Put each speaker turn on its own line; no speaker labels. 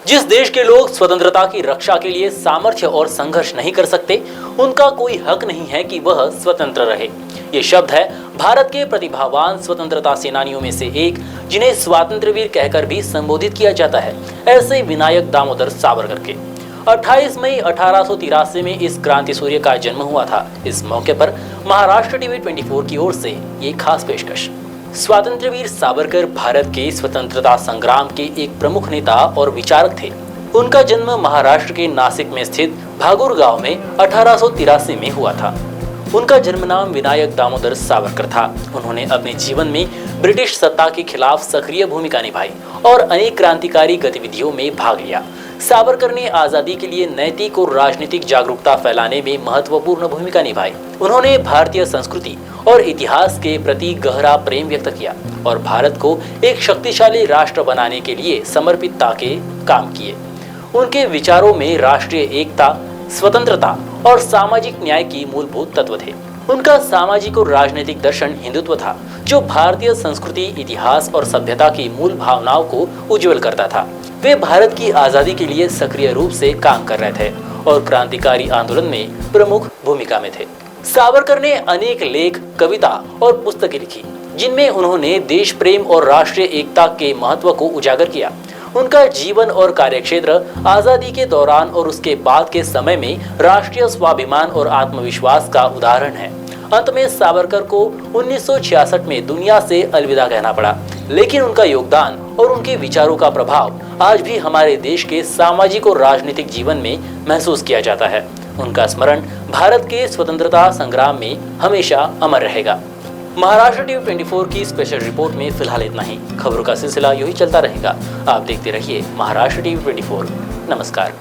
जिस देश के लोग स्वतंत्रता की रक्षा के लिए सामर्थ्य और संघर्ष नहीं कर सकते, उनका कोई हक नहीं है कि वह स्वतंत्र रहे। ये शब्द है भारत के प्रतिभावान स्वतंत्रता सेनानियों में से एक, जिन्हें स्वातंत्र्यवीर कहकर भी संबोधित किया जाता है, ऐसे विनायक दामोदर सावरकर के। 28 मई 1883 में इस क्रांति सूर्य का जन्म हुआ था। इस मौके पर महाराष्ट्र टीवी 24 की ओर से ये खास पेशकश। स्वातंत्र्यवीर सावरकर भारत के स्वतंत्रता संग्राम के एक प्रमुख नेता और विचारक थे। उनका जन्म महाराष्ट्र के नासिक में स्थित भागुर गांव में 1883 में हुआ था। उनका जन्म नाम विनायक दामोदर सावरकर था। उन्होंने अपने जीवन में ब्रिटिश सत्ता के खिलाफ सक्रिय भूमिका निभाई और अनेक क्रांतिकारी गतिविधियों में भाग लिया। सावरकर ने आजादी के लिए नैतिक और राजनीतिक जागरूकता फैलाने में महत्वपूर्ण भूमिका निभाई। उन्होंने भारतीय संस्कृति और इतिहास के प्रति गहरा प्रेम व्यक्त किया और भारत को एक शक्तिशाली राष्ट्र बनाने के लिए समर्पितता के काम किए। उनके विचारों में राष्ट्रीय एकता, स्वतंत्रता और सामाजिक न्याय की मूलभूत तत्व थे। उनका सामाजिक और राजनीतिक दर्शन हिंदुत्व था, जो भारतीय संस्कृति, इतिहास और सभ्यता की मूल भावनाओं को उज्जवल करता था। वे भारत की आजादी के लिए सक्रिय रूप से काम कर रहे थे और क्रांतिकारी आंदोलन में प्रमुख भूमिका में थे। सावरकर ने अनेक लेख, कविता और पुस्तकें लिखी, जिनमें उन्होंने देश प्रेम और राष्ट्रीय एकता के महत्व को उजागर किया। उनका जीवन और कार्यक्षेत्र आजादी के दौरान और उसके बाद के समय में राष्ट्रीय स्वाभिमान और आत्मविश्वास का उदाहरण है। अंत में सावरकर को 1966 में दुनिया से अलविदा कहना पड़ा, लेकिन उनका योगदान और उनके विचारों का प्रभाव आज भी हमारे देश के सामाजिक और राजनीतिक जीवन में महसूस किया जाता है। उनका स्मरण भारत के स्वतंत्रता संग्राम में हमेशा अमर रहेगा। महाराष्ट्र टीवी 24 की स्पेशल रिपोर्ट में फिलहाल इतना ही। खबरों का सिलसिला यूं ही चलता रहेगा। आप देखते रहिए महाराष्ट्र टीवी 24। नमस्कार।